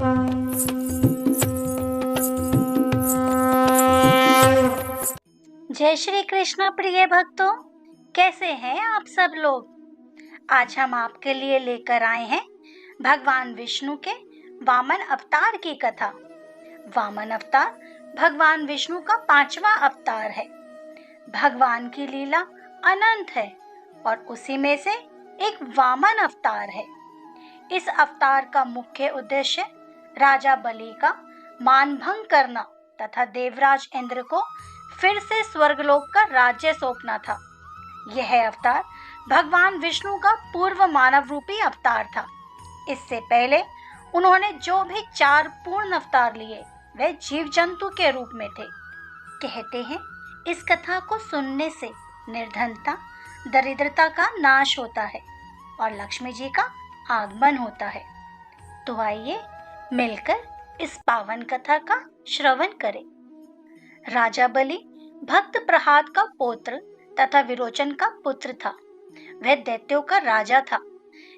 जय श्री कृष्ण प्रिय भक्तों, कैसे हैं आप सब लोग। आज हम आपके लिए लेकर आए हैं भगवान विष्णु के वामन अवतार की कथा। वामन अवतार भगवान विष्णु का 5वां अवतार है। भगवान की लीला अनंत है और उसी में से एक वामन अवतार है। इस अवतार का मुख्य उद्देश्य राजा बलि का मानभंग करना तथा देवराज इंद्र को फिर से स्वर्गलोक का राज्य सौंपना था। यह अवतार भगवान विष्णु का पूर्व मानव रूपी अवतार था। इससे पहले उन्होंने जो भी 4 पूर्ण अवतार लिए वे जीव जंतु के रूप में थे। कहते हैं इस कथा को सुनने से निर्धनता, दरिद्रता का नाश होता है और लक्ष्मी जी का आगमन होता है। तो आइए मिलकर इस पावन कथा का श्रवण करें। राजा बलि भक्त प्रहलाद का पौत्र तथा विरोचन का पुत्र था। वह दैत्यों का राजा था,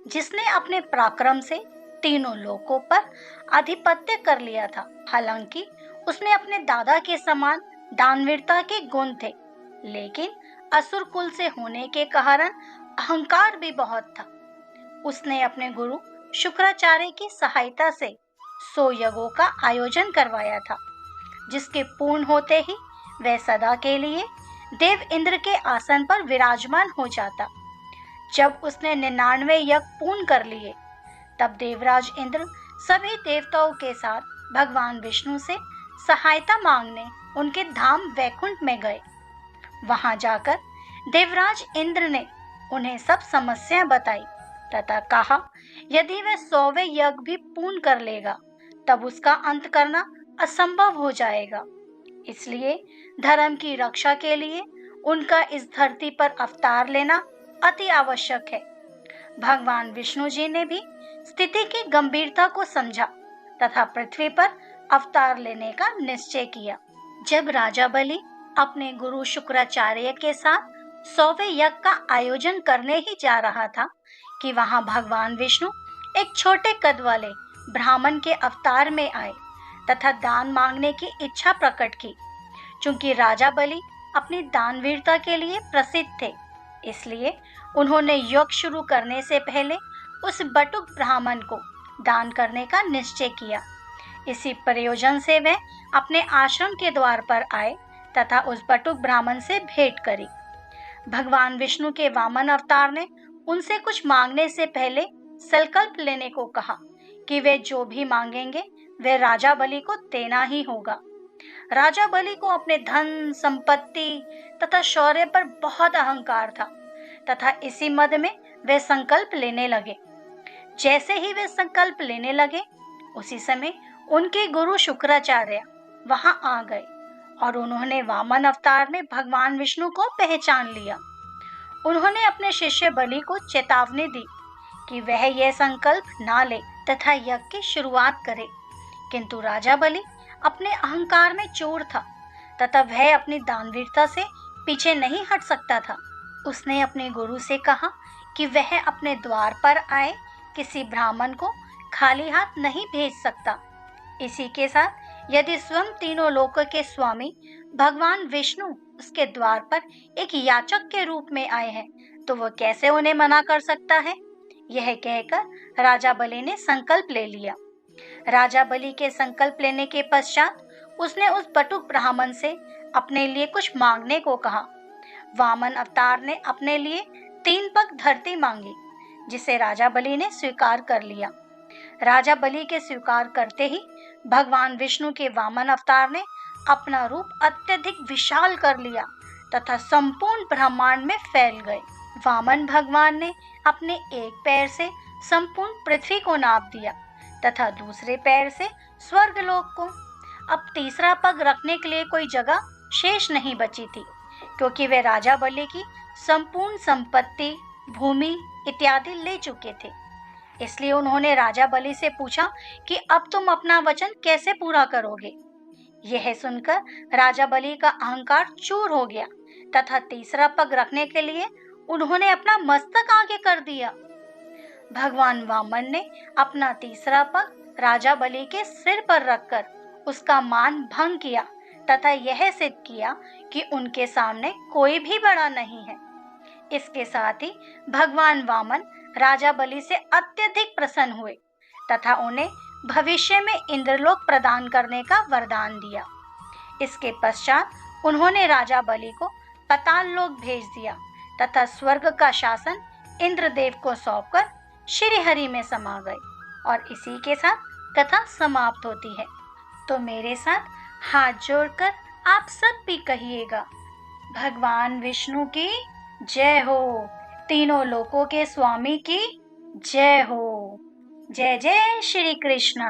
जिसने अपने पराक्रम से तीनों लोकों पर आधिपत्य कर लिया था। हालांकि उसमें अपने दादा के समान दानवीरता के गुण थे, लेकिन असुर कुल से होने के कारण अहंकार भी बहुत था। उसने अपने गुरु शुक्राचार्य की सहायता से 100 यज्ञों का आयोजन करवाया था, जिसके पूर्ण होते ही वह सदा के लिए देव इंद्र के आसन पर विराजमान हो जाता। जब उसने 99 यज्ञ पूर्ण कर लिए, तब देवराज इंद्र सभी देवताओं के साथ भगवान विष्णु से सहायता मांगने उनके धाम वैकुंठ में गए। वहां जाकर देवराज इंद्र ने उन्हें सब समस्याएं बताई तथा कहा यदि वह 100वें यज्ञ भी पूर्ण कर लेगा तब उसका अंत करना असंभव हो जाएगा। इसलिए धर्म की रक्षा के लिए उनका इस धरती पर अवतार लेना अति आवश्यक है। भगवान विष्णु जी ने भी स्थिति की गंभीरता को समझा तथा पृथ्वी पर अवतार लेने का निश्चय किया। जब राजा बलि अपने गुरु शुक्राचार्य के साथ 100वें यज्ञ का आयोजन करने ही जा रहा था कि वहां भगवान विष्णु एक छोटे कद वाले ब्राह्मण के अवतार में आए तथा दान मांगने की इच्छा प्रकट की। चूंकि राजा बलि अपनी दानवीरता के लिए प्रसिद्ध थे, इसलिए उन्होंने यज्ञ शुरू करने से पहले उस बटुक ब्राह्मण को दान करने का निश्चय किया। इसी प्रयोजन से वे अपने आश्रम के द्वार पर आए तथा उस बटुक ब्राह्मण से भेंट करी। भगवान विष्णु के वामन अवतार ने उनसे कुछ मांगने से पहले संकल्प लेने को कहा कि वे जो भी मांगेंगे वे राजा बलि को देना ही होगा। राजा बलि को अपने धन, संपत्ति तथा शौर्य पर बहुत अहंकार था तथा इसी मद में वे संकल्प लेने लगे। जैसे ही वे संकल्प लेने लगे, उसी समय उनके गुरु शुक्राचार्य वहां आ गए और उन्होंने वामन अवतार में भगवान विष्णु को पहचान लिया। उन्होंने अपने शिष्य बलि को चेतावनी दी कि वह यह संकल्प ना ले तथा यज्ञ की शुरुआत करे, किंतु राजा बलि अपने अहंकार में चोर था तथा वह अपनी दानवीरता से पीछे नहीं हट सकता था। उसने अपने गुरु से कहा कि वह अपने द्वार पर आए किसी ब्राह्मण को खाली हाथ नहीं भेज सकता। इसी के साथ यदि स्वयं तीनों लोकों के स्वामी भगवान विष्णु उसके द्वार पर एक याचक के रूप में आए हैं, तो वह कैसे उन्हें मना कर सकता है। यह कहकर राजा बलि ने संकल्प ले लिया। राजा बलि के संकल्प लेने के पश्चात उसने उस बटुक ब्राह्मण से अपने लिए कुछ मांगने को कहा। वामन अवतार ने अपने लिए 3 पग धरती मांगी, जिसे राजा बलि ने स्वीकार कर लिया। राजा बलि के स्वीकार करते ही भगवान विष्णु के वामन अवतार ने अपना रूप अत्यधिक विशाल कर लिया तथा संपूर्ण ब्रह्मांड में फैल गए। वामन भगवान ने अपने एक पैर से संपूर्ण पृथ्वी को नाप दिया तथा दूसरे पैर से स्वर्गलोक को। अब तीसरा पग रखने के लिए कोई जगह शेष नहीं बची थी, क्योंकि वे राजा बलि की संपूर्ण संपत्ति, भूमि इत्यादि ले चुके थे। इसलिए उन्होंने राजा बलि से पूछा कि अब तुम अपना वचन कैसे पूरा करोगे। यह सुनकर राजा बलि का अहंकार चूर हो गया तथा तीसरा पग रखने के लिए उन्होंने अपना मस्तक आगे कर दिया। भगवान वामन ने अपना तीसरा पग राजा बलि के सिर पर रखकर उसका मान भंग किया तथा यह सिद्ध किया कि उनके सामने कोई भी बड़ा नहीं है। इसके साथ ही भगवान वामन राजा बलि से अत्यधिक प्रसन्न हुए तथा उन्हें भविष्य में इंद्रलोक प्रदान करने का वरदान दिया। इसके पश्चात उन्होंने राजा बलि को पाताल लोक भेज दिया तथा स्वर्ग का शासन इंद्रदेव को सौंपकर श्री हरि में समा गए। और इसी के साथ कथा समाप्त होती है। तो मेरे साथ हाथ जोड़कर आप सब भी कहिएगा, भगवान विष्णु की जय हो, तीनों लोकों के स्वामी की जय हो। जय जय श्री कृष्ण।